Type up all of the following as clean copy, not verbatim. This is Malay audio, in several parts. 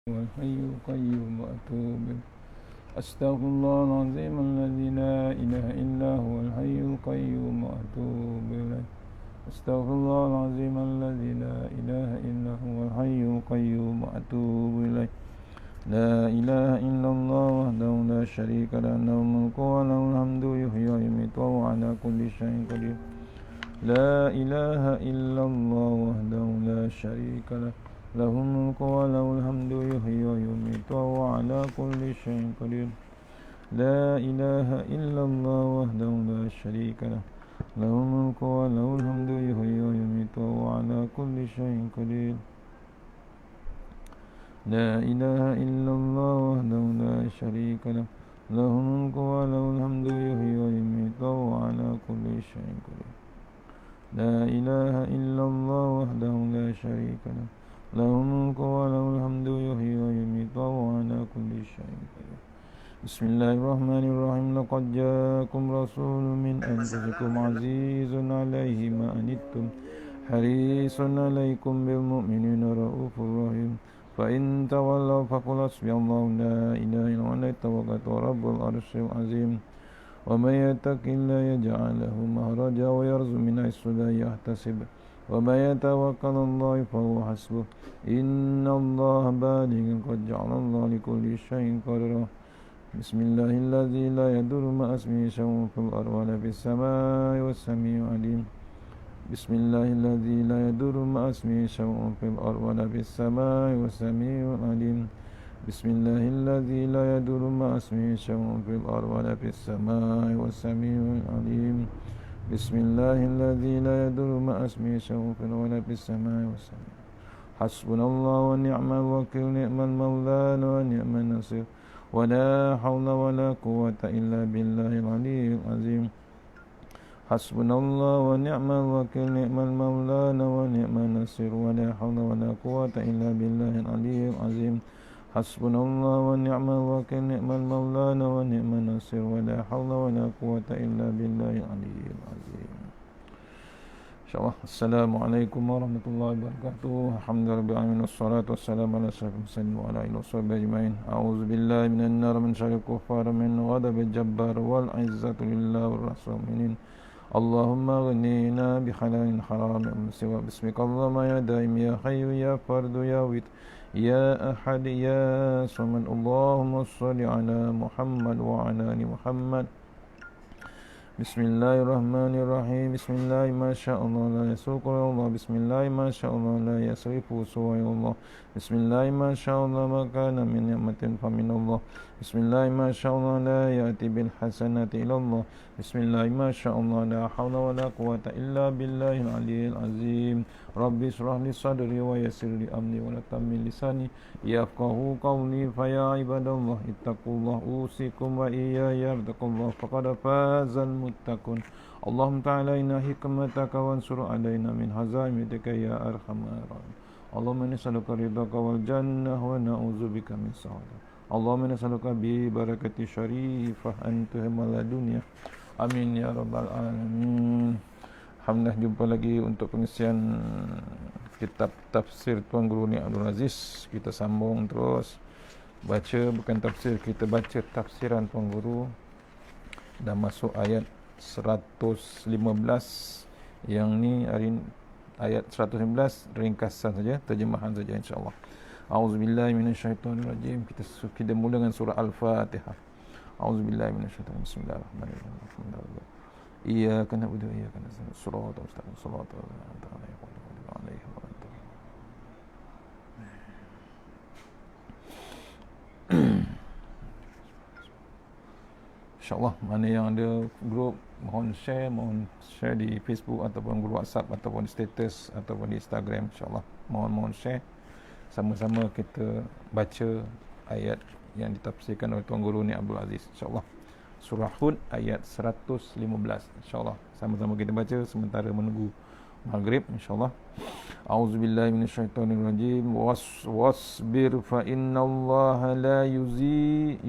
والحي القيوم وأتوب إليه. أستغفر الله العظيم الذي لا إله إلا هو الحي القيوم وأتوب إليه. أستغفر الله العظيم الذي لا إله إلا هو الحي القيوم وأتوب إليه. لا إله إلا الله وحده لا شريك له له الملك وله الحمد يحيي ويميت وهو على كل شيء قدير. لا إله إلا الله وحده لا شريك له له الملك وله الحمد يحيي ويميت وهو على كل شيء قدير. لا إله إلا الله وحده لا شريك له له الملك وله الحمد يحيي ويميت وهو على كل شيء قدير. لا إله إلا الله وحده لا شريك له له الملك وله الحمد يحيي ويميت وهو على كل شيء قدير. لا إله إلا الله وحده لا شريك له له الملك وله الحمد يحيي ويميت وهو على كل شيء قدير. بسم الله الرحمن الرحيم. لقد جاءكم رسول من أنفسكم عزيز عليه ما أنتم حريص عليكم بالمؤمنين رؤوف رحيم. فإن تولوا فقل حسبي الله لا إله إلا هو عليه توكلت رب العرش العظيم. ومن يتق الله يجعل له مخرجا ويرزق من حيث لا يحتسب ومن يتوكل على الله فهو حسبه إن الله بالغ قد جعل الله لكل شيء قدرا. بسم الله الذي لا يضر مع اسمه شيء في الأرض ولا في السماء والسميع العليم. بسم الله الذي لا يضر مع اسمه شيء في الأرض ولا في السماء والسميع العليم. بسم الله الذي لا يضر مع اسمه شيء في الأرض ولا في السماء والسميع العليم. بسم الله الذي لا يضر مع اسمه شيء في الأرض ولا في السماء والسميع. حسبنا الله ونعم الوكيل نعم المولى ونعم النصير ولا حول ولا قوة إلا بالله العلي العظيم. حسبنا الله ونعم الوكيل نعم المولى ونعم النصير ولا حول ولا قوة إلا بالله العلي العظيم. حسبنا الله ونعم الوكيل نعم المولى ونعم النصير ولا حول ولا قوة إلا بالله العلي العظيم. InsyaAllah. Assalamualaikum warahmatullahi wabarakatuh. Alhamdulillah wassalatu wassalamu ala asyrafil mursalin wa ala alihi washabbihi ajmain. A'udzu billahi minan nar min syarril kuffar min ghadabil jabbar wal izzatu lillahi war rasulin. Allahumma ghnina bi halalin haram wa bismika Allahumma ya daim ya hayyu ya fardu ya wit ya ahad ya samad. Allahumma shalli ala Muhammad wa ala ali Muhammad. Bismillahirrahmanirrahim. Bismillah ma sya'allah la yasuqu Allah. Bismillah ma sya'allah la yasrifu suwa Allah. Bismillah ma sya'allah ma kana min ni'matin fa min Allah. Bismillah ma sya'allah la ya'ti bil hasanati ila Allah. Bismillah ma sya'allah la hawla wa la quwwata illa billahil aliyyil azim. Rabbi shrah li sadri wa yassir li amri wa la tamil lisani yafqahu qawli. Fa ya ibadallah ittaqullah usikum wa iyaya yarzuqullah faqad fazal muttaqun. Allahumma ta'ala inna hikmataka wansur alaina min hazaimatika ya arhamar rahim. Allahumma nas'aluka ridhaka wal jannah wa na'udzubika min sa'atik. Allahumma nas'aluka bi barakati syarifah antuhimal dunya. Amin ya rabbal alamin. Alhamdulillah, jumpa lagi untuk pengisian kitab tafsir Tuan Guru Ni Abdul Aziz. Kita sambung terus baca, bukan tafsir, kita baca tafsiran Tuan Guru. Dah masuk ayat 115. Yang ni hari ayat 115 ringkasan saja, terjemahan saja insya-Allah. Auzubillahi minasyaitonirrajim. Kita mula dengan surah Al-Fatihah. Auzubillahi minasyaitonir rajim. Bismillahirrahmanirrahim. Iyyaka na'budu wa iyyaka nasta'in. Shiratal mustaqim. Shiratal ladzina an'amta 'alaihim ghairil maghdubi 'alaihim. InsyaAllah, mana yang ada grup, mohon share di Facebook ataupun grup WhatsApp ataupun di status ataupun di Instagram. InsyaAllah, mohon share. Sama-sama kita baca ayat yang ditafsirkan oleh Tuan Guru Ni Abdul Aziz. InsyaAllah, surah Hud ayat 115. InsyaAllah, sama-sama kita baca sementara menunggu maghrib. InsyaAllah. A'udzubillahi minasyaitonirrajim. Wasbir fa innallaha la yudhi'u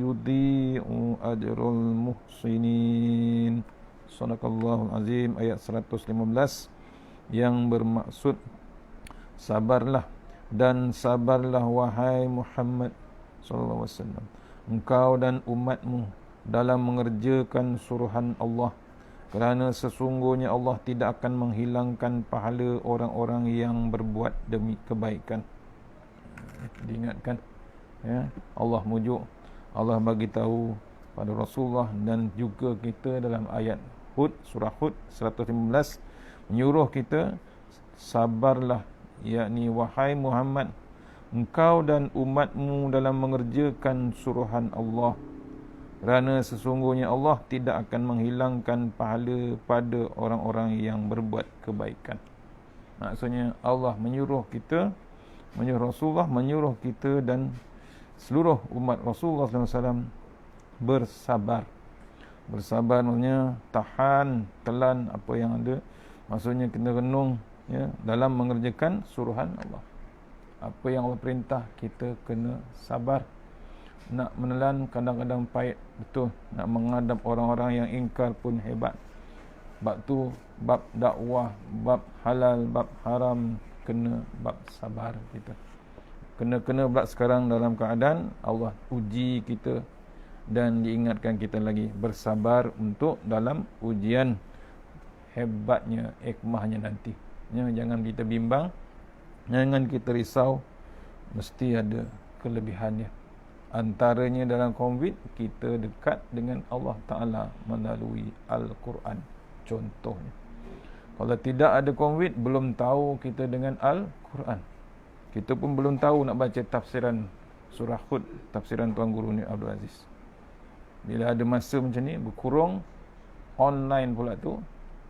ajrul muhsinin. Sadaqallahul azim. Ayat 115 yang bermaksud sabarlah dan sabarlah wahai Muhammad sallallahu alaihi wasallam, engkau dan umatmu dalam mengerjakan suruhan Allah, kerana sesungguhnya Allah tidak akan menghilangkan pahala orang-orang yang berbuat demi kebaikan. Diingatkan, ya, Allah mujuk, Allah bagi tahu pada Rasulullah dan juga kita dalam ayat Hud, surah Hud 115, menyuruh kita sabarlah, yakni wahai Muhammad, engkau dan umatmu dalam mengerjakan suruhan Allah, kerana sesungguhnya Allah tidak akan menghilangkan pahala pada orang-orang yang berbuat kebaikan. Maksudnya Allah menyuruh kita, menyuruh Rasulullah, menyuruh kita dan seluruh umat Rasulullah SAW bersabar. Bersabar maksudnya tahan, telan apa yang ada. Maksudnya kena renung, ya, dalam mengerjakan suruhan Allah. Apa yang Allah perintah, kita kena sabar. Nak menelan kadang-kadang pahit, betul. Nak menghadap orang-orang yang ingkar pun hebat. Bab tu, bab dakwah, bab halal, bab haram, kena bab sabar kita. Kena pula sekarang dalam keadaan Allah uji kita dan diingatkan kita lagi bersabar untuk dalam ujian. Hebatnya hikmahnya nanti, ya, jangan kita bimbang, jangan kita risau, mesti ada kelebihannya. Antaranya dalam COVID, kita dekat dengan Allah Ta'ala melalui Al-Quran. Contohnya, kalau tidak ada COVID, belum tahu kita dengan Al-Quran. Kita pun belum tahu nak baca tafsiran surah Hud, tafsiran Tuan Guru ni Abdul Aziz. Bila ada masa macam ni, berkurung online pula tu,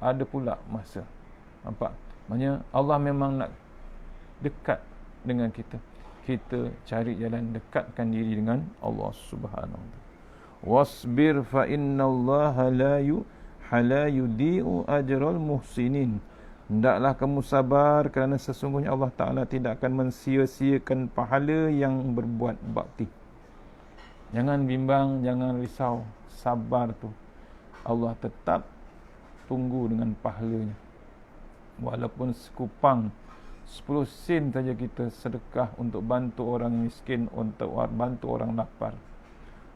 ada pula masa. Nampak? Maksudnya Allah memang nak dekat dengan kita. Kita cari jalan dekatkan diri dengan Allah Subhanahu wa taala. Wasbir fa innallaha la yudi'u ajral muhsinin. Hendaklah kamu sabar kerana sesungguhnya Allah Ta'ala tidak akan mensia-siakan pahala yang berbuat bakti. Jangan bimbang, jangan risau. Sabar tu Allah tetap tunggu dengan pahalanya. Walaupun sekupang 10 sen saja kita sedekah untuk bantu orang miskin, untuk bantu orang lapar.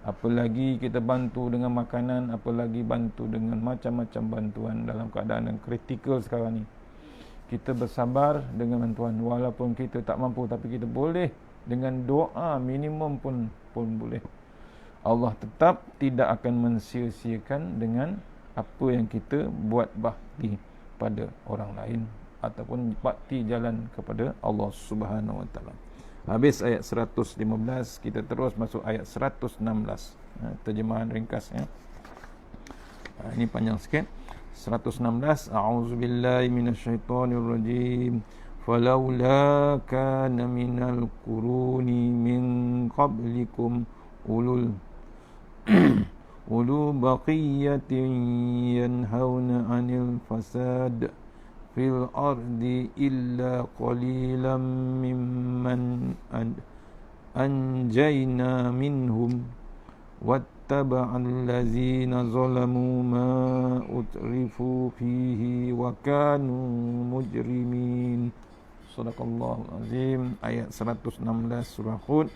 Apalagi kita bantu dengan makanan, apalagi bantu dengan macam-macam bantuan dalam keadaan yang kritikal sekarang ni. Kita bersabar dengan bantuan, walaupun kita tak mampu, tapi kita boleh dengan doa minimum pun boleh. Allah tetap tidak akan mensia-siakan dengan apa yang kita buat bakti pada orang lain ataupun bakti jalan kepada Allah Subhanahu wa taala. Habis ayat 115, kita terus masuk ayat 116. Terjemahan ringkas, ya. Ini panjang sikit. 116. A'udzubillahi minasyaitonirrajim. Falaula kana minal quruni min qablikum ulu baqiyatin yanhauna 'anil fasad fil ardi illa qalilan mimman anjayna minhum wattaba'al ladzina zalamu ma utrifu fihi wa kanu mujrimin. Sadaqallahul azim. Ayat 116 surah Hud.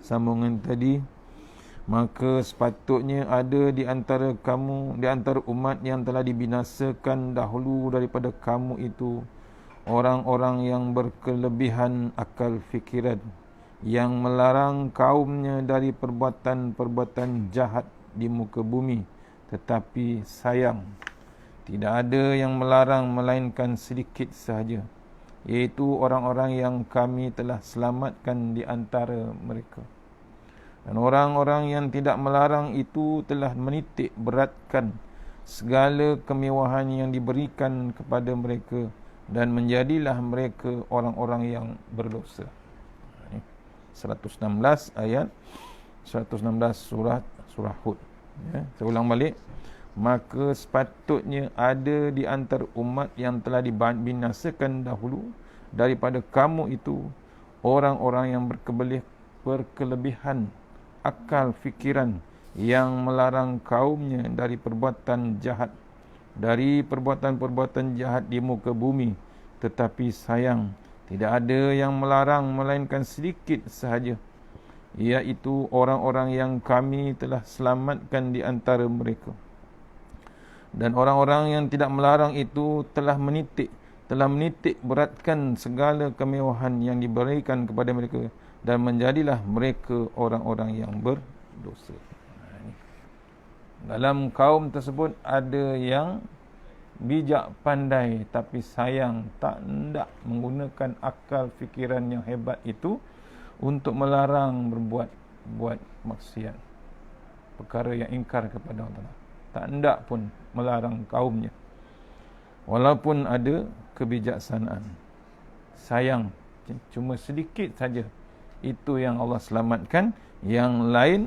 Sambungan tadi, maka sepatutnya ada di antara kamu, di antara umat yang telah dibinasakan dahulu daripada kamu itu, orang-orang yang berkelebihan akal fikiran, yang melarang kaumnya dari perbuatan-perbuatan jahat di muka bumi. Tetapi sayang, tidak ada yang melarang melainkan sedikit sahaja, iaitu orang-orang yang kami telah selamatkan di antara mereka. Dan orang-orang yang tidak melarang itu telah menitik beratkan segala kemewahan yang diberikan kepada mereka, dan menjadilah mereka orang-orang yang berdosa. 116 ayat 116 surah Hud, ya. Saya ulang balik. Maka sepatutnya ada di antara umat yang telah dibinasakan dahulu daripada kamu itu, orang-orang yang berkelebihan akal fikiran, yang melarang kaumnya dari perbuatan jahat, dari perbuatan-perbuatan jahat di muka bumi. Tetapi sayang, Tidak ada yang melarang melainkan sedikit sahaja, iaitu orang-orang yang kami telah selamatkan di antara mereka. Dan orang-orang yang tidak melarang itu telah menitik beratkan segala kemewahan yang diberikan kepada mereka, dan menjadilah mereka orang-orang yang berdosa. Dalam kaum tersebut ada yang bijak pandai, tapi sayang tak hendak menggunakan akal fikiran yang hebat itu untuk melarang berbuat maksiat, perkara yang ingkar kepada Allah. Tak hendak pun melarang kaumnya, walaupun ada kebijaksanaan. Sayang, cuma sedikit saja itu yang Allah selamatkan. Yang lain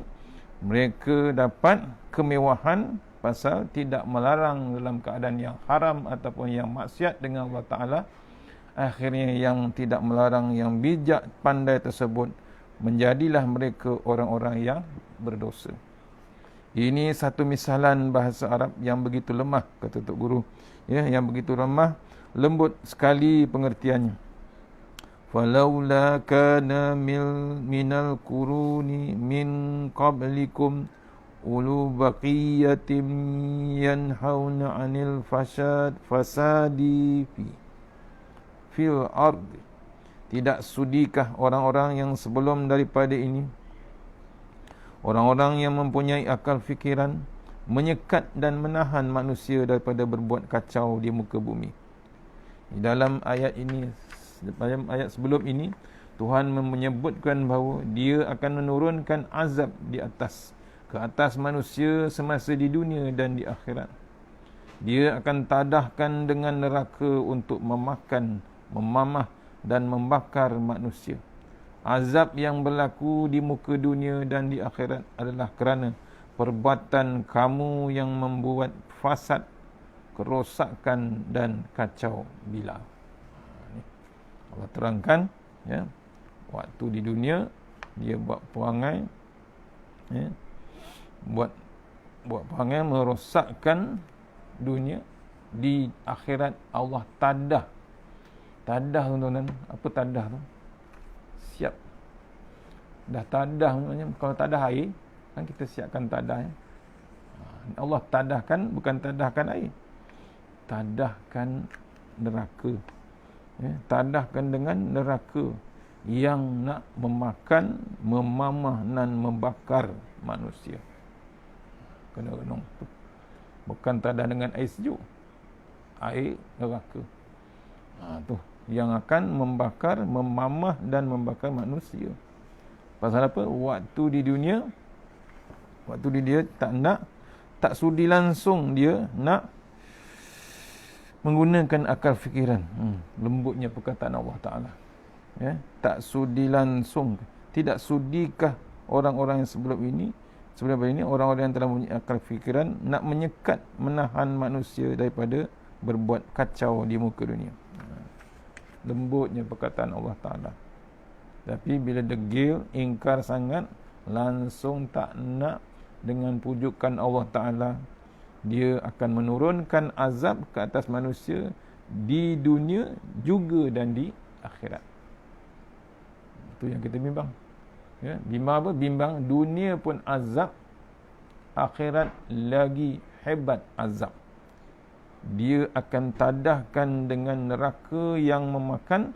mereka dapat kemewahan pasal tidak melarang dalam keadaan yang haram ataupun yang maksiat dengan Allah Ta'ala. Akhirnya yang tidak melarang, yang bijak pandai tersebut, menjadilah mereka orang-orang yang berdosa. Ini satu misalan bahasa Arab yang begitu lemah, kata Tok Guru, ya, yang begitu lemah, lembut sekali pengertiannya. Falaula kana minal quruni min qablikum ulu baqiyatin yanhauna 'anil fasadi fil ardi. Tidak sudikah orang-orang yang sebelum daripada ini, orang-orang yang mempunyai akal fikiran, menyekat dan menahan manusia daripada berbuat kacau di muka bumi. Dalam ayat ini, dalam ayat sebelum ini, Tuhan menyebutkan bahawa Dia akan menurunkan azab ke atas manusia semasa di dunia dan di akhirat. Dia akan tadahkan dengan neraka untuk memakan, memamah dan membakar manusia. Azab yang berlaku di muka dunia dan di akhirat adalah kerana perbuatan kamu yang membuat fasad, kerosakan dan kacau bilau. Allah terangkan, ya, waktu di dunia dia buat perangai, ya, buat perangai merosakkan dunia. Di akhirat Allah tadah tuan-tuan. Apa tadah tu? Siap. Dah tadah, maknanya kalau tadah air kan kita siapkan tadah, ya. Allah tadahkan, bukan tadahkan air, tadahkan neraka, ya. Tadahkan dengan neraka yang nak memakan, memamah dan membakar manusia. Kena renung tu. Bukan tadah dengan air sejuk, air neraka. Tu yang akan membakar, memamah dan membakar manusia. Pasal apa? Waktu di dunia tak sudi langsung dia nak menggunakan akal fikiran. Lembutnya perkataan Allah Ta'ala, ya, tak sudi langsung. Tidak sudikah orang-orang yang sebelum ini, orang-orang yang telah mempunyai akal fikiran, nak menyekat, menahan manusia daripada berbuat kacau di muka dunia. Lembutnya perkataan Allah Ta'ala. Tapi bila degil, ingkar sangat, langsung tak nak dengan pujukan Allah Ta'ala, Dia akan menurunkan azab ke atas manusia di dunia juga dan di akhirat. Itu yang kita bimbang, ya. Bimbang dunia pun azab, akhirat lagi hebat azab. Dia akan tadahkan dengan neraka yang memakan,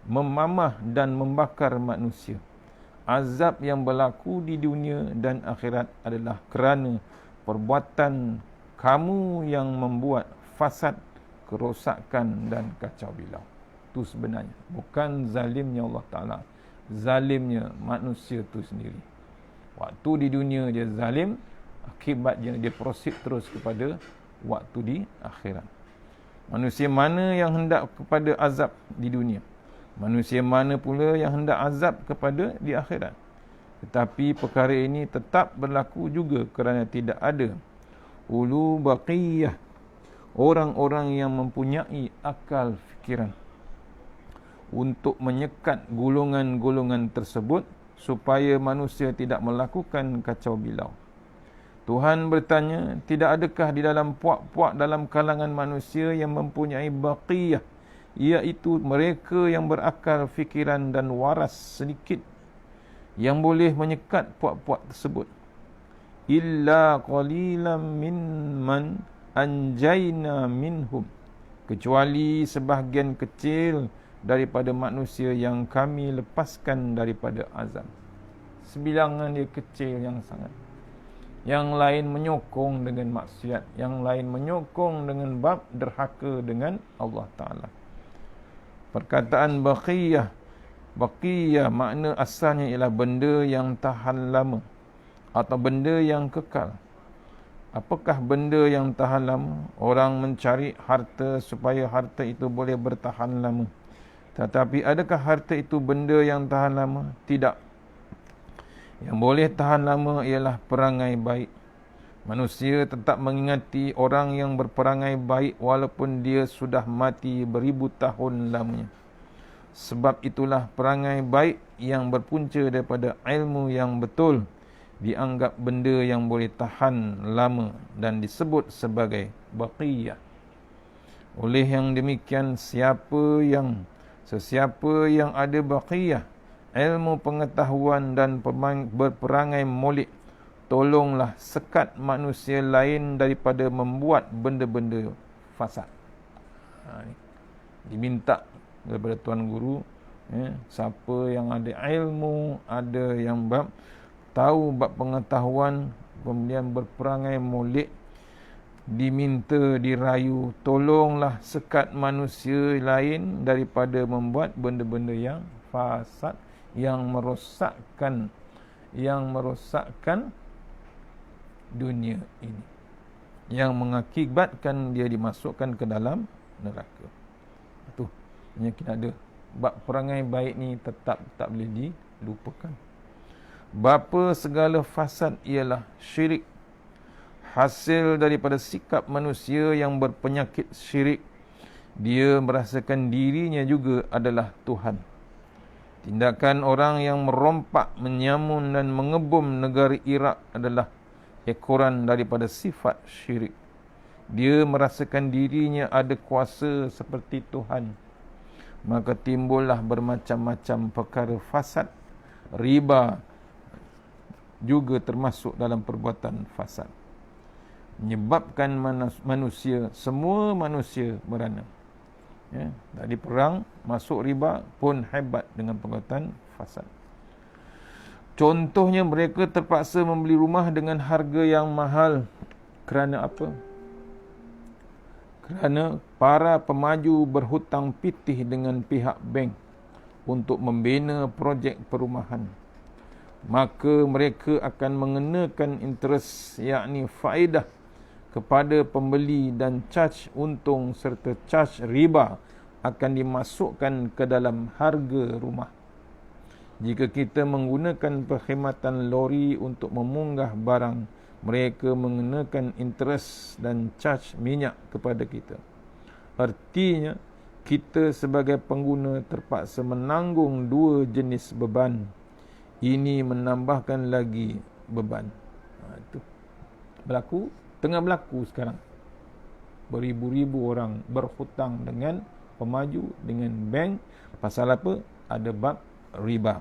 memamah dan membakar manusia. Azab yang berlaku di dunia dan akhirat adalah kerana perbuatan kamu yang membuat fasad, kerosakan dan kacau bilau. Itu sebenarnya bukan zalimnya Allah Ta'ala, zalimnya manusia itu sendiri. Waktu di dunia dia zalim, akibatnya dia proceed terus kepada waktu di akhirat. Manusia mana yang hendak kepada azab di dunia, manusia mana pula yang hendak azab kepada di akhirat. Tetapi perkara ini tetap berlaku juga kerana tidak ada ulu baqiyah, orang-orang yang mempunyai akal fikiran, untuk menyekat golongan-golongan tersebut supaya manusia tidak melakukan kacau bilau. Tuhan bertanya, tidak adakah di dalam puak-puak dalam kalangan manusia yang mempunyai baqiyah, iaitu mereka yang berakal fikiran dan waras sedikit yang boleh menyekat puak-puak tersebut. Illa qalilan mimman anjayna minhum, kecuali sebahagian kecil daripada manusia yang kami lepaskan daripada azab. Sebilangan dia kecil yang sangat. Yang lain menyokong dengan maksiat, yang lain menyokong dengan bab derhaka dengan Allah Ta'ala. Perkataan baqiyah makna asalnya ialah benda yang tahan lama atau benda yang kekal. Apakah benda yang tahan lama? Orang mencari harta supaya harta itu boleh bertahan lama. Tetapi adakah harta itu benda yang tahan lama? Tidak. Yang boleh tahan lama ialah perangai baik. Manusia tetap mengingati orang yang berperangai baik walaupun dia sudah mati beribu tahun lamanya. Sebab itulah perangai baik yang berpunca daripada ilmu yang betul dianggap benda yang boleh tahan lama dan disebut sebagai baqiyah. Oleh yang demikian, sesiapa yang ada baqiyah, ilmu pengetahuan dan berperangai molek, tolonglah sekat manusia lain daripada membuat benda-benda fasad. Diminta daripada Tuan Guru, siapa yang ada ilmu, ada yang tahu bab pengetahuan, kemudian berperangai molek, diminta, dirayu, tolonglah sekat manusia lain daripada membuat benda-benda yang fasad, yang merosakkan dunia ini, yang mengakibatkan dia dimasukkan ke dalam neraka. Itu yang kita ada. Bab perangai baik ni tetap tak boleh dilupakan. Bapa segala fasad ialah syirik, hasil daripada sikap manusia yang berpenyakit syirik. Dia merasakan dirinya juga adalah Tuhan. Tindakan orang yang merompak, menyamun dan mengebom negara Iraq adalah ekoran daripada sifat syirik. Dia merasakan dirinya ada kuasa seperti Tuhan. Maka timbullah bermacam-macam perkara fasad. Riba juga termasuk dalam perbuatan fasad, menyebabkan semua manusia merana. Dari perang masuk riba pun hebat dengan perbuatan fasad. Contohnya, mereka terpaksa membeli rumah dengan harga yang mahal. Kerana apa? Kerana para pemaju berhutang pitih dengan pihak bank untuk membina projek perumahan. Maka mereka akan mengenakan interest, yakni faedah kepada pembeli, dan caj untung serta caj riba akan dimasukkan ke dalam harga rumah. Jika kita menggunakan perkhidmatan lori untuk memunggah barang, mereka mengenakan interest dan caj minyak kepada kita. Artinya, kita sebagai pengguna terpaksa menanggung dua jenis beban. Ini menambahkan lagi beban. Itu tengah berlaku sekarang. Beribu-ribu orang berhutang dengan pemaju, dengan bank. Pasal apa? Ada bab riba.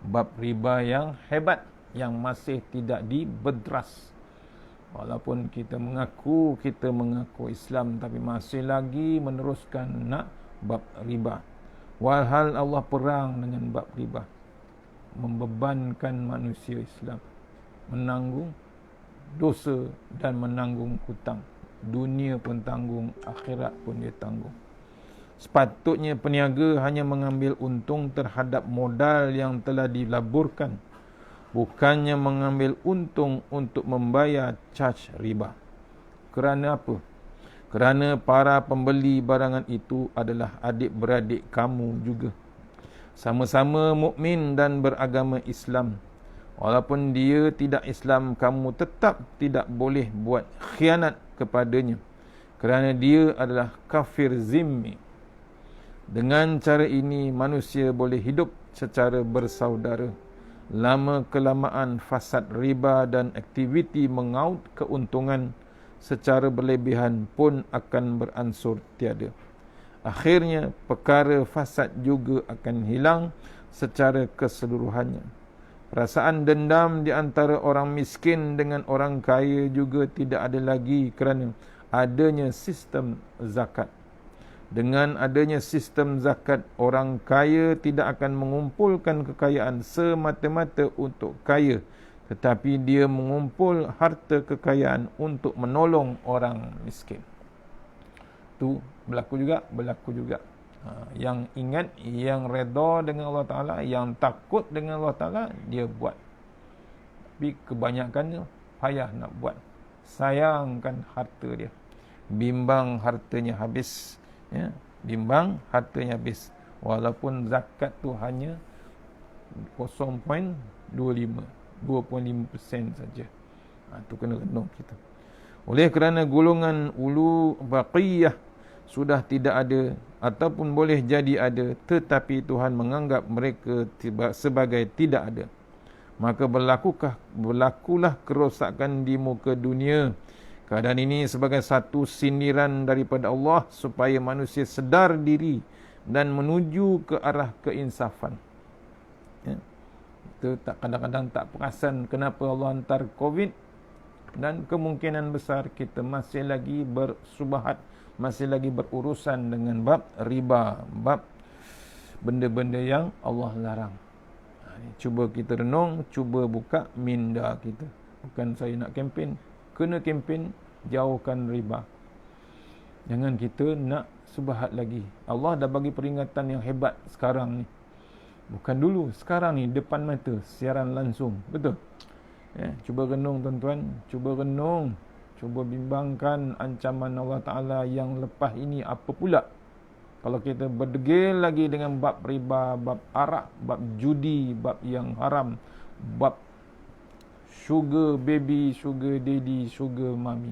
Bab riba yang hebat, yang masih tidak dibedras. Walaupun kita mengaku Islam, tapi masih lagi meneruskan nak bab riba. Walhal Allah perang dengan bab riba, membebankan manusia Islam menanggung dosa dan menanggung hutang. Dunia pun tanggung, akhirat pun dia tanggung. Sepatutnya peniaga hanya mengambil untung terhadap modal yang telah dilaburkan, bukannya mengambil untung untuk membayar caj riba. Kerana apa? Kerana para pembeli barangan itu adalah adik-beradik kamu juga. Sama-sama mukmin dan beragama Islam. Walaupun dia tidak Islam, kamu tetap tidak boleh buat khianat kepadanya, kerana dia adalah kafir zimmi. Dengan cara ini, manusia boleh hidup secara bersaudara. Lama-kelamaan fasad riba dan aktiviti mengaut keuntungan secara berlebihan pun akan beransur tiada. Akhirnya perkara fasad juga akan hilang secara keseluruhannya. Perasaan dendam di antara orang miskin dengan orang kaya juga tidak ada lagi kerana adanya sistem zakat. Dengan adanya sistem zakat, orang kaya tidak akan mengumpulkan kekayaan semata-mata untuk kaya, tetapi dia mengumpul harta kekayaan untuk menolong orang miskin. Itu berlaku juga. Yang ingat, yang redha dengan Allah Ta'ala, yang takut dengan Allah Ta'ala, dia buat. Tapi kebanyakannya payah nak buat. Sayangkan harta dia. Bimbang hartanya habis. Ya, bimbang hartanya habis. Walaupun zakat tu hanya 0.25%, 2.5% saja. Itu kena renung kita. Oleh kerana golongan ulu baqiyah sudah tidak ada ataupun boleh jadi ada, tetapi Tuhan menganggap mereka sebagai tidak ada, maka berlakulah kerosakan di muka dunia. Keadaan ini sebagai satu sindiran daripada Allah supaya manusia sedar diri dan menuju ke arah keinsafan. Ya. Itu kadang-kadang tak perasan kenapa Allah hantar COVID, dan kemungkinan besar kita masih lagi bersubahat, masih lagi berurusan dengan bab riba, bab benda-benda yang Allah larang. Cuba kita renung, cuba buka minda kita. Bukan saya nak kempen, kena kempen jauhkan riba. Jangan kita nak subahat lagi. Allah dah bagi peringatan yang hebat sekarang ni. Bukan dulu, sekarang ni depan mata, siaran langsung. Betul? Ya, cuba renung tuan-tuan, cuba renung, cuba bimbangkan ancaman Allah Ta'ala yang lepas ini apa pula. Kalau kita berdegil lagi dengan bab riba, bab arak, bab judi, bab yang haram, bab sugar baby, sugar daddy, sugar mami.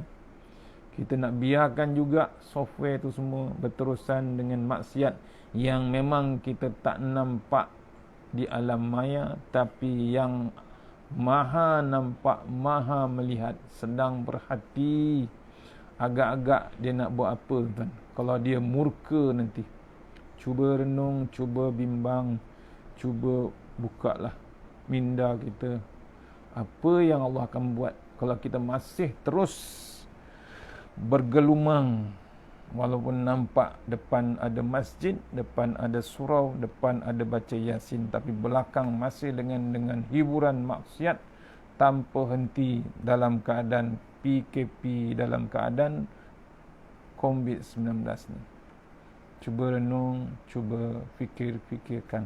Kita nak biarkan juga software tu semua berterusan dengan maksiat yang memang kita tak nampak di alam maya, tapi yang Maha nampak, Maha melihat, sedang berhati. Agak-agak dia nak buat apa tuan? Kalau dia murka nanti. Cuba renung, cuba bimbang, cuba bukalah minda kita. Apa yang Allah akan buat kalau kita masih terus bergelumang, walaupun nampak depan ada masjid, depan ada surau, depan ada baca Yasin, tapi belakang masih dengan hiburan maksiat tanpa henti dalam keadaan PKP, dalam keadaan COVID-19 ni. Cuba renung, cuba fikirkan.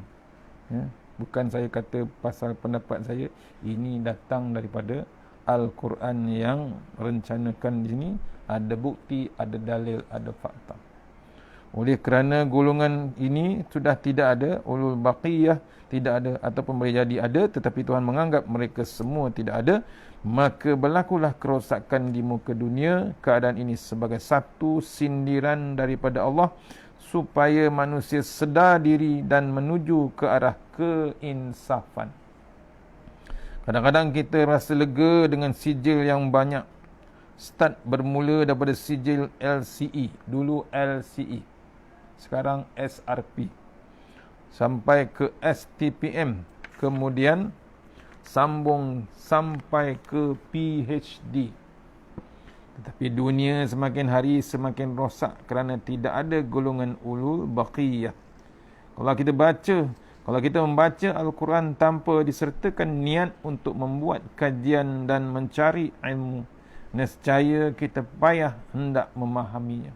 Ya? Bukan saya kata pasal pendapat saya, ini datang daripada Al-Quran yang rencanakan di sini. Ada bukti, ada dalil, ada fakta. Oleh kerana golongan ini sudah tidak ada, ulul baqiyah tidak ada ataupun boleh jadi ada, tetapi Tuhan menganggap mereka semua tidak ada, maka berlakulah kerosakan di muka dunia. Keadaan ini sebagai satu sindiran daripada Allah supaya manusia sedar diri dan menuju ke arah keinsafan. Kadang-kadang kita rasa lega dengan sijil yang banyak. Start bermula daripada sijil LCE. Dulu LCE. Sekarang SRP. Sampai ke STPM. Kemudian sambung sampai ke PhD. Tetapi dunia semakin hari semakin rosak kerana tidak ada golongan ulul baqiyah. Kalau kita membaca Al-Quran tanpa disertakan niat untuk membuat kajian dan mencari ilmu, nescaya kita payah hendak memahaminya.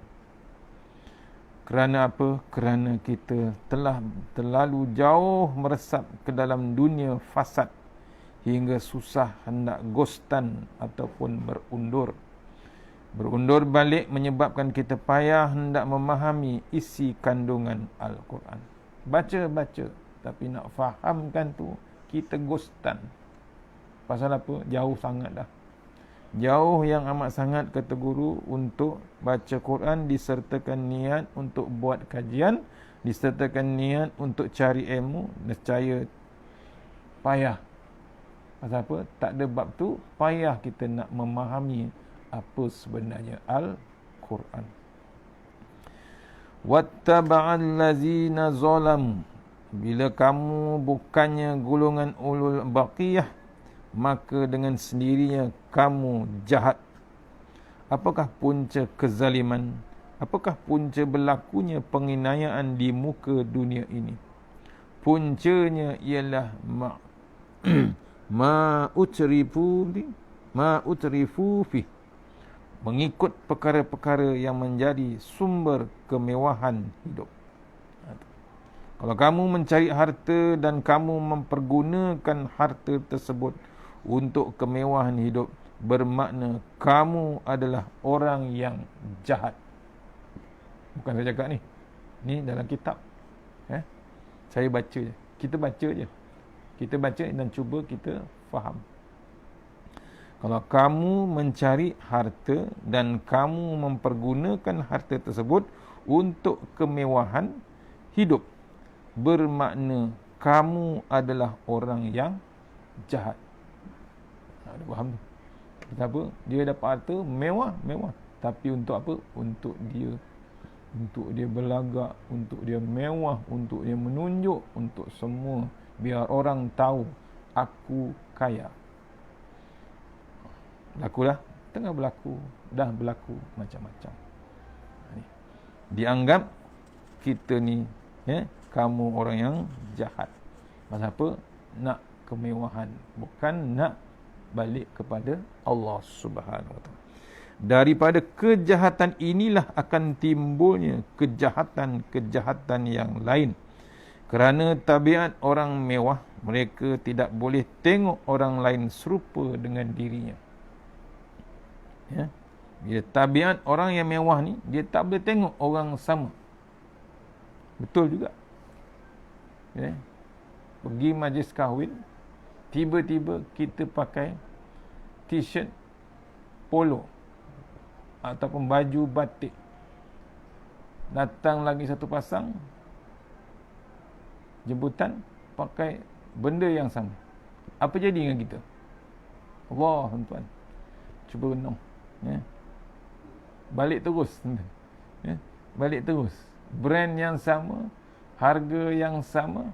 Kerana apa? Kerana kita telah terlalu jauh meresap ke dalam dunia fasad hingga susah hendak ghostan ataupun berundur. Berundur balik menyebabkan kita payah hendak memahami isi kandungan Al-Quran. Baca, tapi nak fahamkan tu kita ghostan. Pasal apa? Jauh sangat dah. Jauh yang amat sangat kata guru untuk baca Quran, disertakan niat untuk buat kajian, disertakan niat untuk cari ilmu, nescaya payah. Pasal apa? Tak ada bab tu, payah kita nak memahami apa sebenarnya Al-Quran. wattaba'al ladzina zalamu, bila kamu bukannya golongan ulul baqiyah, maka dengan sendirinya kamu jahat. Apakah punca kezaliman? Apakah punca berlakunya penganiayaan di muka dunia ini? Puncanya ialah ma utrifu fi, mengikut perkara-perkara yang menjadi sumber kemewahan hidup. Kalau kamu mencari harta dan kamu mempergunakan harta tersebut untuk kemewahan hidup, bermakna kamu adalah orang yang jahat. Bukan saya cakap ni. Ni dalam kitab. Saya baca je. Kita baca je. Kita baca dan cuba kita faham. Kalau kamu mencari harta dan kamu mempergunakan harta tersebut untuk kemewahan hidup, bermakna kamu adalah orang yang jahat. Ada faham tu? Kenapa? Dia dapat harta mewah. Tapi untuk apa? Untuk dia berlagak, untuk dia mewah, untuk dia menunjuk, untuk semua, biar orang tahu aku kaya. Berlaku dah, tengah berlaku, dah berlaku macam-macam. Dianggap kita ni, kamu orang yang jahat. Pasal apa? Nak kemewahan, bukan nak balik kepada Allah Subhanahu Wa Taala. Daripada kejahatan inilah akan timbulnya kejahatan-kejahatan yang lain. Kerana tabiat orang mewah, mereka tidak boleh tengok orang lain serupa dengan dirinya. Bila tabiat orang yang mewah ni, dia tak boleh tengok orang sama. Betul juga. Pergi majlis kahwin, tiba-tiba kita pakai t-shirt polo ataupun baju batik. Datang lagi satu pasang, jemputan, pakai benda yang sama. Apa jadi dengan kita? Allah, tuan-tuan, cuba renung. Balik terus. Balik terus. Brand yang sama, harga yang sama,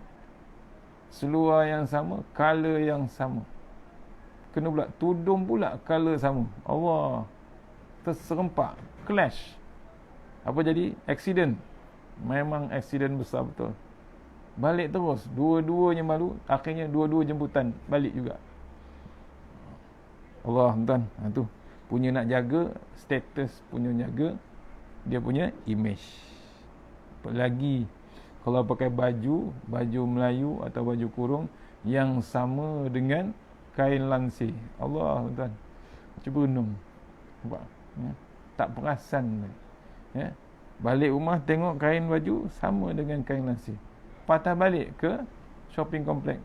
seluar yang sama, color yang sama. Kena pula tudung pula color sama. Allah, terserempak, clash. Apa jadi? Accident. Memang accident besar betul. Balik terus, dua-duanya malu, akhirnya dua-dua jemputan balik juga. Allah, tuan, tu punya nak jaga status, punya jaga dia punya image. Apalagi kalau pakai baju Melayu atau baju kurung yang sama dengan kain lansir. Allah, tuan, cuba renung. Nampak? Tak perasan. Balik rumah tengok kain baju sama dengan kain lansir. Patah balik ke shopping complex,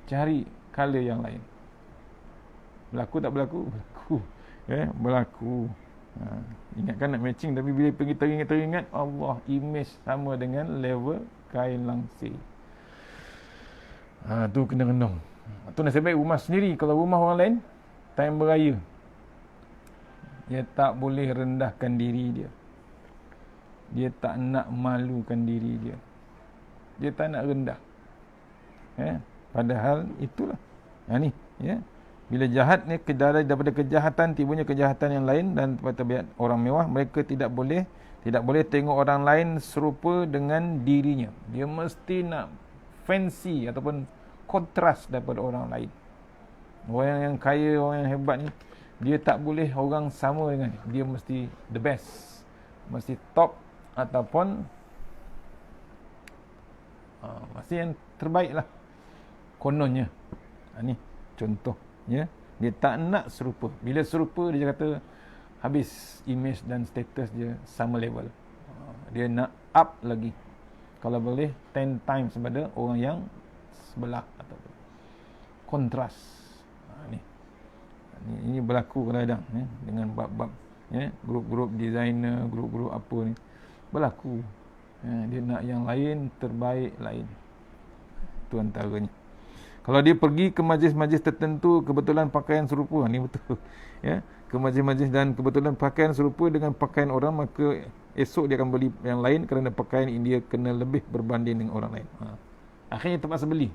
cari color yang lain. Berlaku tak berlaku? Berlaku. Berlaku. Ingatkan nak matching, tapi bila pergi teringat, Allah, image sama dengan level kain langsir. Tu kena renung. Tu nasib baik rumah sendiri. Kalau rumah orang lain, time beraya, dia tak boleh rendahkan diri dia. Dia tak nak malukan diri dia. Dia tak nak rendah. Padahal itulah. Ni, bila jahat ni, daripada kejahatan timbulnya kejahatan yang lain. Dan tabiat orang mewah, mereka tidak boleh tengok orang lain serupa dengan dirinya. Dia mesti nak fancy ataupun kontras daripada orang lain. Orang yang kaya, orang yang hebat ni, dia tak boleh orang sama dengan dia. Dia mesti the best, mesti top, ataupun mesti yang terbaik lah kononnya. Ni contohnya, dia tak nak serupa. Bila serupa, dia kata habis image dan status dia sama level. Dia nak up lagi, kalau boleh 10 times daripada orang yang sebelah ataupun kontras. Ini berlaku kadang-kadang dengan bab-bab grup-grup designer, grup-grup apa ni berlaku. Dia nak yang lain, terbaik lain. Itu antaranya. Kalau dia pergi ke majlis-majlis tertentu, kebetulan pakaian serupa, ni betul. Ke majlis-majlis dan kebetulan pakaian serupa dengan pakaian orang, maka esok dia akan beli yang lain kerana pakaian dia kena lebih berbanding dengan orang lain. Akhirnya terpaksa beli.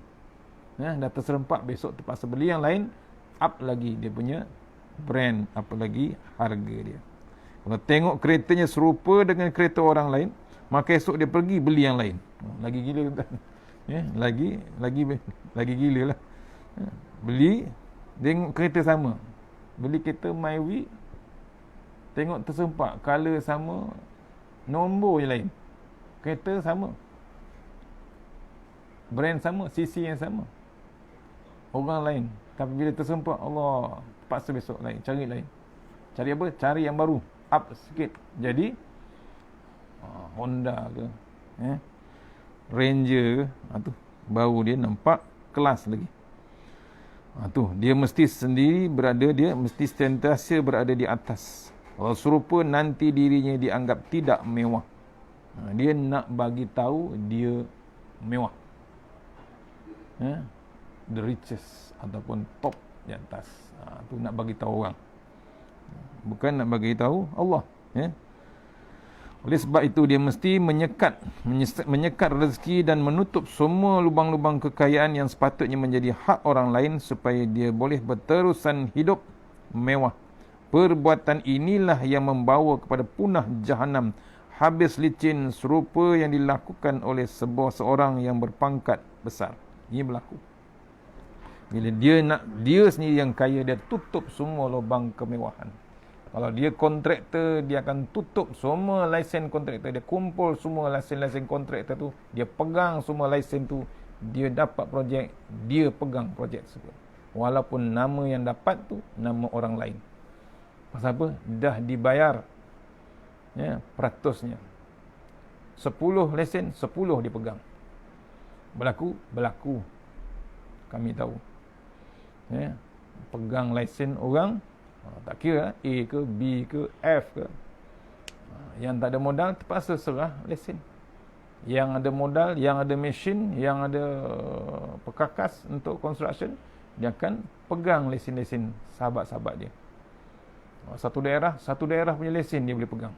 Dah terserempak, besok terpaksa beli yang lain, up lagi dia punya brand, apa lagi harga dia. Kalau tengok keretanya serupa dengan kereta orang lain, maka esok dia pergi beli yang lain. Lagi gila kan? Lagi gila lah. Beli, tengok kereta sama. Beli kereta Myvi, tengok tersempak, color sama, nombor je lain. Kereta sama, brand sama, CC yang sama, orang lain. Tapi bila tersempak, Allah, terpaksa besok lain, cari lain. Cari apa? Cari yang baru, up sikit. Jadi Honda ke, Ranger ke, tu baru dia nampak kelas lagi. Tu dia mesti sendiri berada, dia mesti sentiasa berada di atas. Kalau serupa, nanti dirinya dianggap tidak mewah. Dia nak bagi tahu dia mewah. The richest ataupun top di atas. Tu nak bagi tahu orang. Bukan nak bagi tahu Allah. Oleh sebab itu dia mesti menyekat rezeki dan menutup semua lubang-lubang kekayaan yang sepatutnya menjadi hak orang lain supaya dia boleh berterusan hidup mewah. Perbuatan inilah yang membawa kepada punah jahanam habis licin serupa yang dilakukan oleh seorang yang berpangkat besar. Ini berlaku. Bila dia sendiri yang kaya, dia tutup semua lubang kemewahan. Kalau dia kontraktor, dia akan tutup semua lesen kontraktor. Dia kumpul semua lesen-lesen kontraktor tu, dia pegang semua lesen tu, dia dapat projek, dia pegang projek tersebut. Walaupun nama yang dapat tu nama orang lain. Pasal apa? Dah dibayar peratusnya. 10 lesen, 10 dipegang. Berlaku. Kami tahu. Pegang lesen orang, tak kira A ke, B ke, F ke. Yang tak ada modal terpaksa serah lesen. Yang ada modal, yang ada mesin, yang ada perkakas untuk construction, dia akan pegang lesen-lesen sahabat-sahabat dia. Satu daerah punya lesen dia boleh pegang.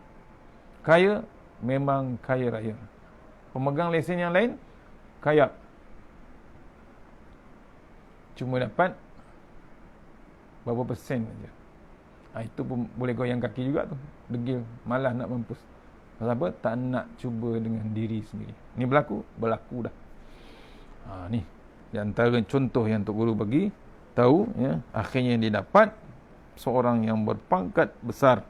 Kaya, memang kaya raya. Pemegang lesen yang lain, kaya. Cuma dapat berapa persen saja. Itu pun boleh goyang kaki juga tu. Degil, malah nak mampus. Kenapa? Tak nak cuba dengan diri sendiri. Ni berlaku dah. Ni di antara contoh yang Tok Guru bagi tahu, akhirnya dia dapat seorang yang berpangkat besar.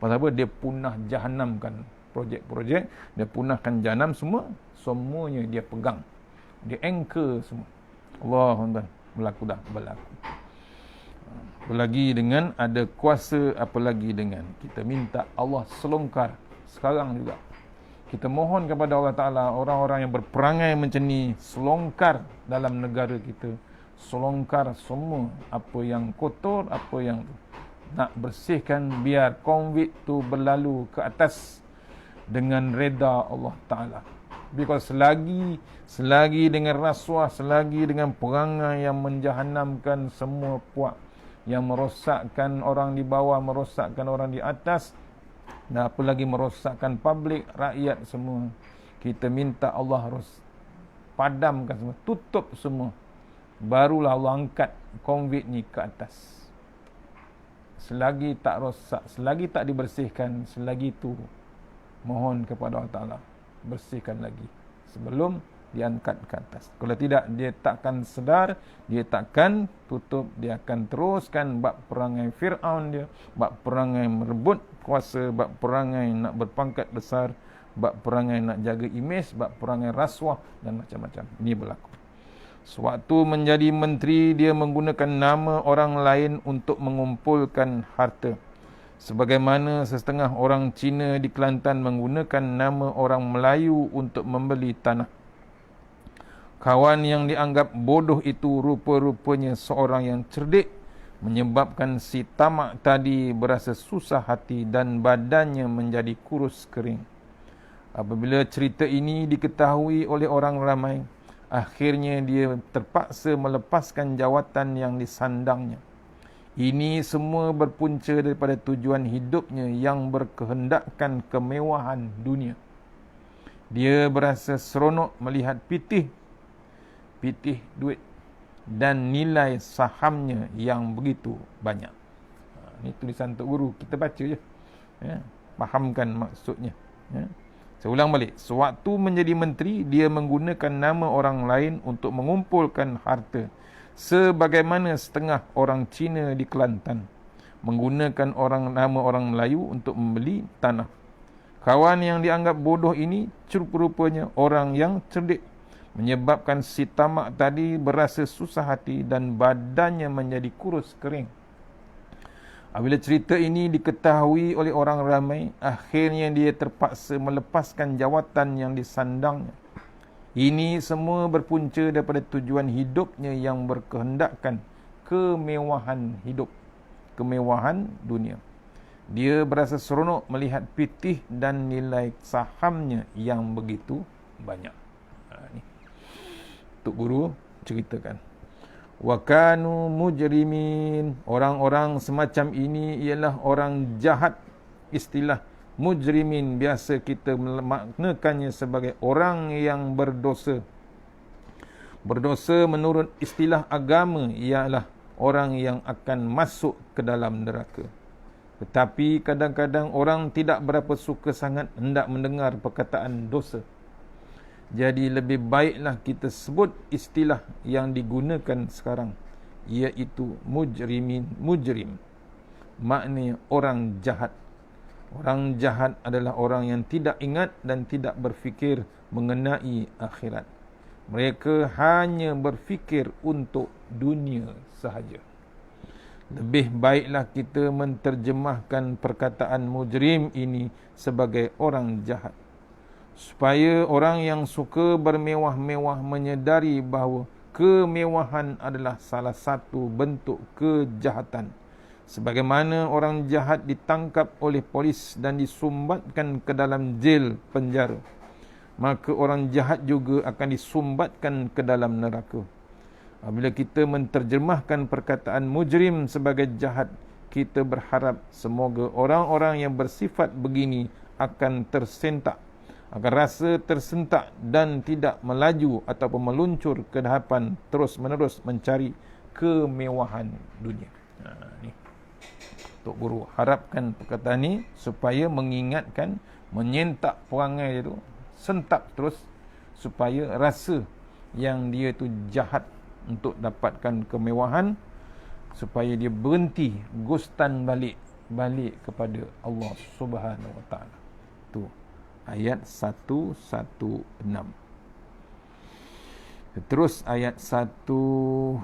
Pasal apa? Dia punah jahanamkan projek-projek, dia punahkan jahanam semuanya dia pegang. Dia anchor semua. Allah, berlaku. Apalagi dengan ada kuasa, apalagi dengan kita minta Allah selongkar sekarang juga. Kita mohon kepada Allah Ta'ala, orang-orang yang berperangai macam ni selongkar dalam negara kita. Selongkar semua apa yang kotor, apa yang nak bersihkan, biar COVID tu berlalu ke atas dengan reda Allah Ta'ala. Because selagi dengan rasuah, selagi dengan perangai yang menjahanamkan semua puak, yang merosakkan orang di bawah, merosakkan orang di atas, dan apa lagi merosakkan publik, rakyat semua, kita minta Allah harus padamkan semua, tutup semua. Barulah Allah angkat COVID ni ke atas. Selagi tak rosak, selagi tak dibersihkan, selagi tu mohon kepada Allah Ta'ala, bersihkan lagi sebelum diangkat ke atas. Kalau tidak, dia takkan sedar, dia takkan tutup, dia akan teruskan bab perangai Fir'aun dia, bab perangai merebut kuasa, bab perangai nak berpangkat besar, bab perangai nak jaga imej, bab perangai rasuah dan macam-macam. Ini berlaku. Sewaktu menjadi menteri, dia menggunakan nama orang lain untuk mengumpulkan harta. Sebagaimana setengah orang Cina di Kelantan menggunakan nama orang Melayu untuk membeli tanah. Kawan yang dianggap bodoh itu rupa-rupanya seorang yang cerdik, menyebabkan si tamak tadi berasa susah hati dan badannya menjadi kurus kering. Apabila cerita ini diketahui oleh orang ramai, akhirnya dia terpaksa melepaskan jawatan yang disandangnya. Ini semua berpunca daripada tujuan hidupnya yang berkehendakkan kemewahan dunia. Dia berasa seronok melihat pitih duit dan nilai sahamnya yang begitu banyak. Ini tulisan Tok Guru, kita baca je, ya, fahamkan maksudnya, ya. Saya ulang balik. Sewaktu menjadi menteri, dia menggunakan nama orang lain untuk mengumpulkan harta, sebagaimana setengah orang Cina di Kelantan menggunakan nama orang Melayu untuk membeli tanah. Kawan yang dianggap bodoh ini rupanya orang yang cerdik, menyebabkan si tamak tadi berasa susah hati dan badannya menjadi kurus kering. Apabila cerita ini diketahui oleh orang ramai, akhirnya dia terpaksa melepaskan jawatan yang disandangnya. Ini semua berpunca daripada tujuan hidupnya yang berkehendakkan kemewahan hidup, kemewahan dunia. Dia berasa seronok melihat pitih dan nilai sahamnya yang begitu banyak. Ni Tok Guru ceritakan. Wa kanu mujrimin. Orang-orang semacam ini ialah orang jahat. Istilah mujrimin biasa kita memaknakannya sebagai orang yang berdosa. Berdosa menurut istilah agama ialah orang yang akan masuk ke dalam neraka. Tetapi kadang-kadang orang tidak berapa suka sangat hendak mendengar perkataan dosa. Jadi lebih baiklah kita sebut istilah yang digunakan sekarang, iaitu mujrim. Maknanya orang jahat. Orang jahat adalah orang yang tidak ingat dan tidak berfikir mengenai akhirat. Mereka hanya berfikir untuk dunia sahaja. Lebih baiklah kita menterjemahkan perkataan mujrim ini sebagai orang jahat, supaya orang yang suka bermewah-mewah menyedari bahawa kemewahan adalah salah satu bentuk kejahatan. Sebagaimana orang jahat ditangkap oleh polis dan disumbatkan ke dalam jel penjara, maka orang jahat juga akan disumbatkan ke dalam neraka. Apabila kita menterjemahkan perkataan mujrim sebagai jahat, kita berharap semoga orang-orang yang bersifat begini akan tersentak, akan rasa tersentak dan tidak melaju ataupun meluncur ke hadapan terus-menerus mencari kemewahan dunia. Ni Tok Guru harapkan perkataan ni supaya mengingatkan, menyentak perangai itu, sentap terus supaya rasa yang dia tu jahat untuk dapatkan kemewahan, supaya dia berhenti gustan balik kepada Allah Subhanahu Wa Taala. Tu ayat 116. Terus ayat 117.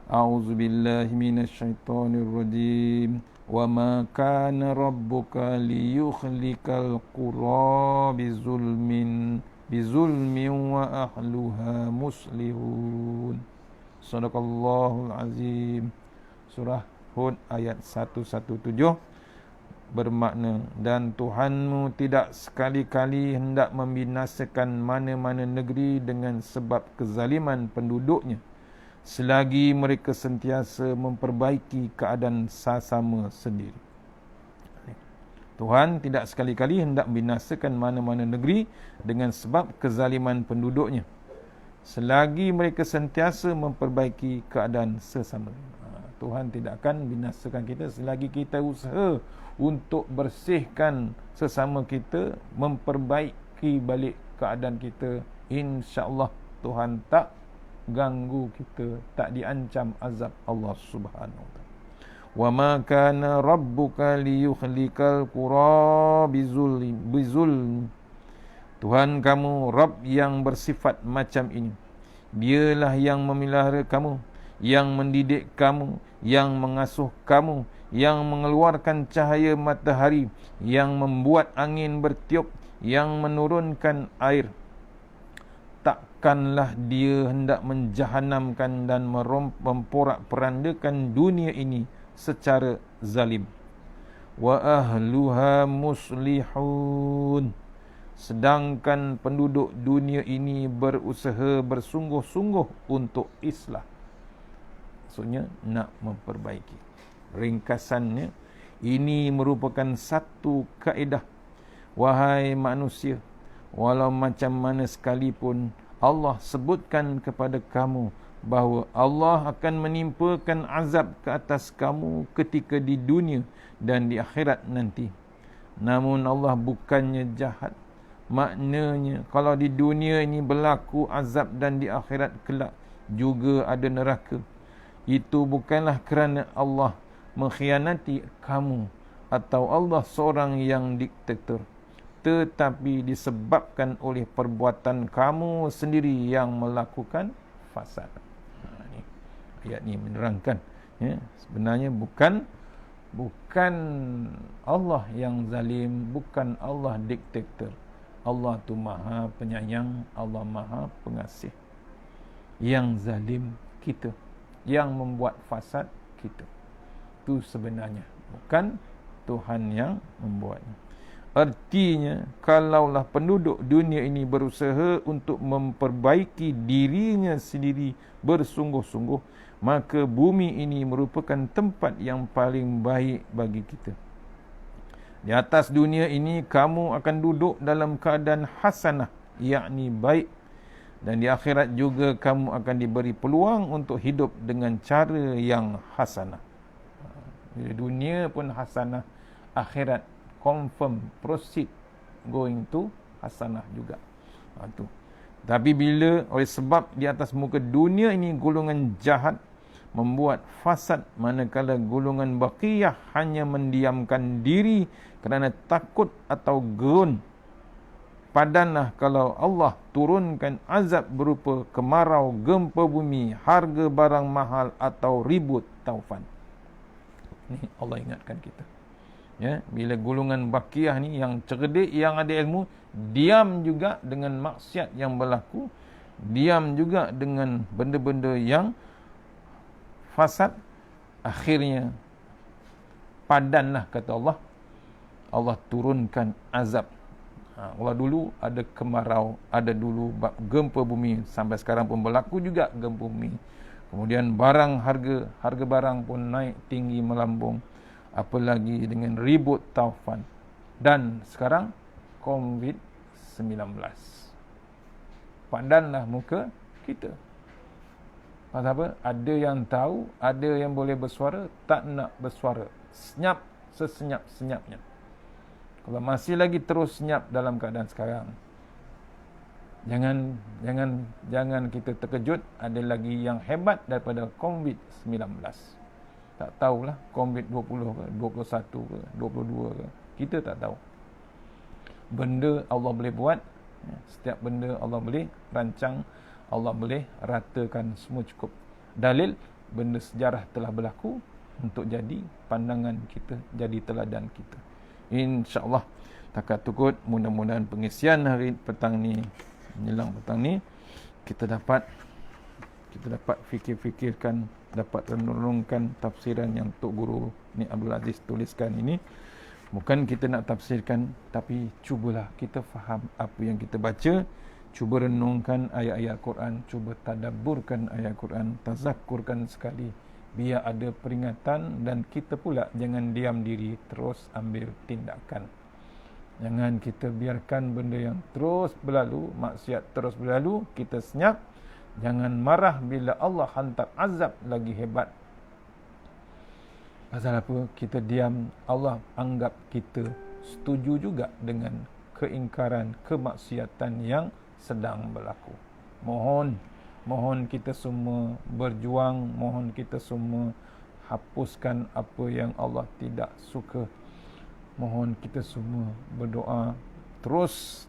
A'udzubillahi minasyaitonirrajim. Wa ma kana rabbuka liyukhlikal qura bizulmin wa ahluha muslihun. Sadaqallahul azim. Surah Hud ayat 117 bermakna, dan Tuhanmu tidak sekali-kali hendak membinasakan mana-mana negeri dengan sebab kezaliman penduduknya, selagi mereka sentiasa memperbaiki keadaan sesama sendiri. Tuhan tidak sekali-kali hendak membinasakan mana-mana negeri dengan sebab kezaliman penduduknya, selagi mereka sentiasa memperbaiki keadaan sesama. Tuhan tidak akan binasakan kita selagi kita usaha untuk bersihkan sesama kita, memperbaiki balik keadaan kita. InsyaAllah Tuhan tak ganggu kita, tak diancam azab Allah Subhanahu Wa Taala. Wa ma kana rabbuka liyukhlikal qura bizulm. Tuhan kamu Rabb yang bersifat macam ini. Dialah yang memelihara kamu, yang mendidik kamu, yang mengasuh kamu, yang mengeluarkan cahaya matahari, yang membuat angin bertiup, yang menurunkan air. Takkanlah dia hendak menjahanamkan dan memporak-perandakan dunia ini secara zalim. Wa ahluha muslihun. Sedangkan penduduk dunia ini berusaha bersungguh-sungguh untuk islah. maksudnya nak memperbaiki. Ringkasannya, ini merupakan satu kaedah. Wahai manusia, walau macam mana sekalipun Allah sebutkan kepada kamu bahawa Allah akan menimpakan azab ke atas kamu ketika di dunia dan di akhirat nanti. Namun Allah bukannya jahat. Maknanya kalau di dunia ini berlaku azab dan di akhirat kelak juga ada neraka, itu bukanlah kerana Allah mengkhianati kamu atau Allah seorang yang diktator, tetapi disebabkan oleh perbuatan kamu sendiri yang melakukan fasad. Ayat ni menerangkan, sebenarnya bukan Allah yang zalim, bukan Allah diktator. Allah tu Maha Penyayang, Allah Maha Pengasih. Yang zalim kita, yang membuat fasad kita. Itu sebenarnya, bukan Tuhan yang membuatnya. Artinya, kalaulah penduduk dunia ini berusaha untuk memperbaiki dirinya sendiri bersungguh-sungguh, maka bumi ini merupakan tempat yang paling baik bagi kita. Di atas dunia ini, kamu akan duduk dalam keadaan hasanah, yakni baik. Dan di akhirat juga kamu akan diberi peluang untuk hidup dengan cara yang hasanah. Di dunia pun hasanah, akhirat confirm, proceed, going to hasanah juga. Tu. Tapi bila oleh sebab di atas muka dunia ini golongan jahat membuat fasad, manakala golongan baqiyah hanya mendiamkan diri kerana takut atau gerun, padanlah kalau Allah turunkan azab berupa kemarau, gempa bumi, harga barang mahal atau ribut taufan. Ini Allah ingatkan kita. Ya, bila golongan baqiyah ni yang cerdik, yang ada ilmu, diam juga dengan maksiat yang berlaku, diam juga dengan benda-benda yang fasad, akhirnya padanlah kata Allah, Allah turunkan azab. Allah dulu ada kemarau, ada dulu gempa bumi, sampai sekarang pun berlaku juga gempa bumi. Kemudian harga barang pun naik tinggi melambung. Apalagi dengan ribut taufan. Dan sekarang COVID-19. Padanlah muka kita. Pasal apa? Ada yang tahu, ada yang boleh bersuara, tak nak bersuara. Senyap sesenyap-senyapnya. Kalau masih lagi terus senyap dalam keadaan sekarang, jangan kita terkejut, ada lagi yang hebat daripada COVID-19. Tak tahulah COVID-20 ke, 21 ke, 22 ke. Kita tak tahu. Benda Allah boleh buat. Setiap benda Allah boleh rancang. Allah boleh ratakan semua cukup. Dalil, benda sejarah telah berlaku untuk jadi pandangan kita, jadi teladan kita. InsyaAllah, takat tukut, mudah-mudahan pengisian hari petang ni, menjelang petang ni, kita dapat fikir-fikirkan, dapat renungkan tafsiran yang Tok Guru ni Abdul Aziz tuliskan ini. Bukan kita nak tafsirkan, tapi cubalah kita faham apa yang kita baca, cuba renungkan ayat-ayat Quran, cuba tadabburkan ayat Quran, tazakkurkan sekali, biar ada peringatan. Dan kita pula jangan diam diri, terus ambil tindakan. Jangan kita biarkan benda yang terus berlalu, maksiat terus berlalu, kita senyap. Jangan marah bila Allah hantar azab lagi hebat. Pasal apa? Kita diam, Allah anggap kita setuju juga dengan keingkaran, kemaksiatan yang sedang berlaku. Mohon kita semua berjuang, mohon kita semua hapuskan apa yang Allah tidak suka. Mohon kita semua berdoa, terus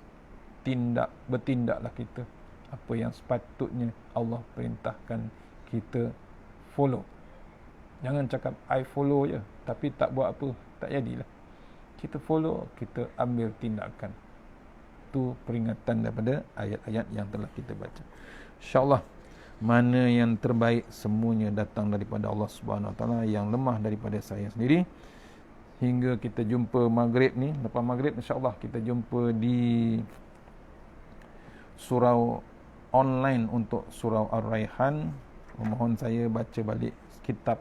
bertindaklah kita apa yang sepatutnya Allah perintahkan kita follow. Jangan cakap I follow je, tapi tak buat apa, tak jadilah. Kita follow, kita ambil tindakan. Itu peringatan daripada ayat-ayat yang telah kita baca. InsyaAllah, mana yang terbaik semuanya datang daripada Allah Subhanahu Wa Taala, yang lemah daripada saya sendiri. Hingga kita jumpa maghrib ni, lepas maghrib insyaAllah kita jumpa di surau online untuk surau Ar-Raihan Memohon saya baca balik kitab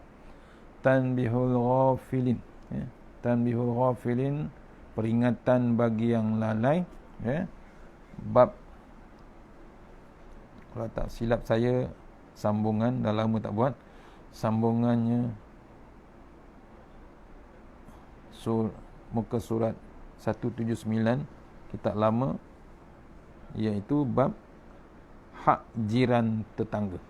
Tanbihul Ghafilin, ya. Tanbihul Ghafilin, peringatan bagi yang lalai, ya. Bab, kalau tak silap saya sambungan, dah lama tak buat sambungannya, muka surat 179 kitab lama, iaitu bab hak jiran tetangga.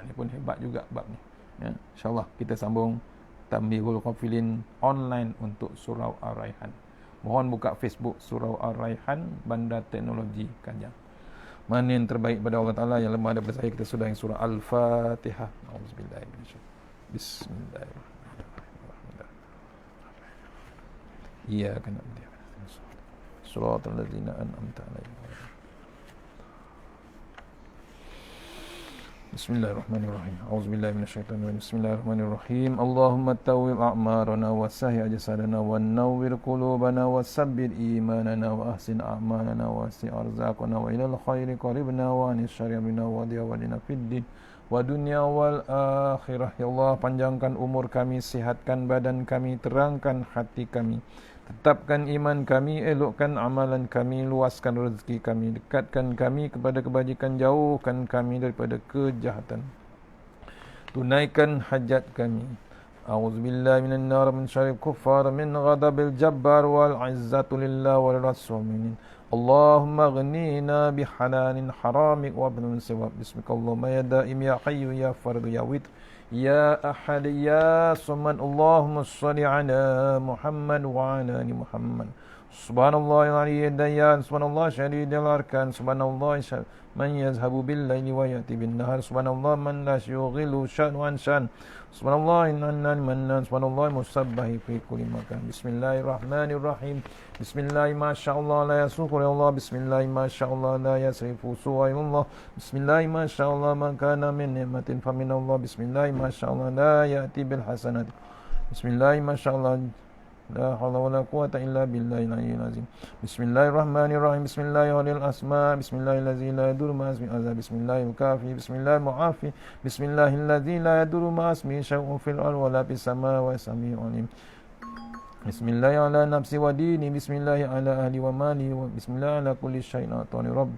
Ini pun hebat juga bab ni, ya. InsyaAllah kita sambung Tanbihul Ghafilin online untuk Surau Ar-Raihan. Mohon buka Facebook Surau Ar-Raihan, Bandar Teknologi Kajang. Mana yang terbaik pada Allah Ta'ala, yang lemah daripada saya, kita sudah yang surah Al-Fatihah. Bismillahirrahmanirrahim. Iyyaka na'budu wa iyyaka nasta'in. Shiratal ladzina an'amta 'alaihim. Bismillahirrahmanirrahim. A'udzubillahi minasyaitonirrajim. Bismillahirrahmanirrahim. Allahumma tawwil a'marana wa sahih ajsadana wa nawwir qulubana wa sabbir imanana wa ahsin a'malana wa wasi' arzaqana wa ilal khairi qaribna wa anis syarri amrina wa diyawalina fid din wa dunya wal akhirah. Ya Allah, panjangkan umur kami, sihatkan badan kami, terangkan hati kami, tetapkan iman kami, elokkan amalan kami, luaskan rezeki kami, dekatkan kami kepada kebajikan, jauhkan kami daripada kejahatan, tunaikan hajat kami. A'udzubillahi minan nar min syarril kuffar min ghadabil jabbar wal izzatu lillahi wal rasulin. Allahumma ghnina bihalanin haramik wa bin siwak. Bismikallahumma ya daim ya hayyu ya fardu ya witr ya ahad ya samad. Allahumma shalli ala Muhammad wa ala ali Muhammad. Subhanallah al-aliyyid dayan, subhanallah syadidil arkan, subhanallah man yazhabu bil laili wa yati bin nahar, subhanallah man la yughillu sya'nu an syan, subhanallah inna mannan, subhanallah musabbahi fi kulli makan. Bismillahirrahmanirrahim. Bismillah ma sya'allah la yasuqu Allah, bismillah ma sya'allah la yasrifu su'ayullah, bismillah ma sya'allah man kana min ni'matin fa min Allah, bismillah ma sya'allah la ya'ti bil hasanati, bismillah ma sya'allah la haula wala quwwata illa billahil aliyyil azim. Bismillahirrahmanirrahim. Bismillahil asma, bismillahillazi la yadurru ma ismihi azab, bismillahil kafi, bismillahil muafi, bismillahillazi la yadurru ma ismihi syai'un fil ardi wa la fis samaa'i wa samii'un alim. Bismillahi ala nafsi wa dini, bismillahi ala ahli wa mali, wa bismillahi ala kulli syai'in atani rabb.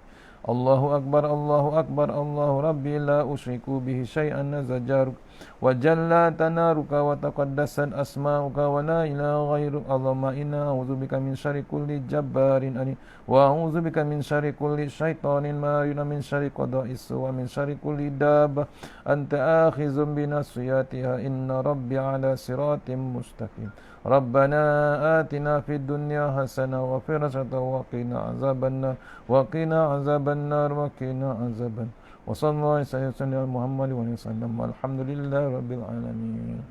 Allahu akbar, Allahu akbar, Allahu rabbi la usyriku bihi syai'an nazajaruk wa jalla tanaruka wa taqaddasat asma'uka wa la ilaha ghairuk. Allahumma inna a'udzubika min syarri kulli jabbarin anim wa a'udzubika min syarri kulli syaitanin marin, min syarri qada'is wa min syarri kulli dabbah anta akhizun bi nasiyatiha, inna rabbi ala siratim mustaqim. Rabbana atina fid dunya hasanah wa fil akhirati wa qina azabannar wa qina azabannar wa qina azaban. Wa sallallahu alaihi wasallam Muhammad wa sallam. Alhamdulillah rabbil alamin.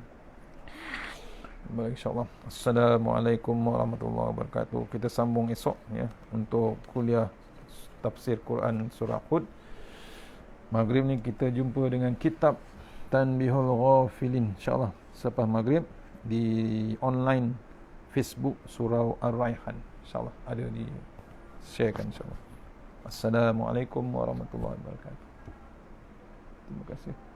Baik, insyaallah. Assalamualaikum warahmatullahi wabarakatuh. Kita sambung esok, ya, untuk kuliah tafsir Quran surah Hud. Maghrib ni kita jumpa dengan kitab Tanbihul Ghafilin, insyaallah selepas maghrib di online Facebook Surau Ar-Raihan, insyaallah ada di sharekan, insyaallah. Assalamualaikum warahmatullahi wabarakatuh. Terima kasih.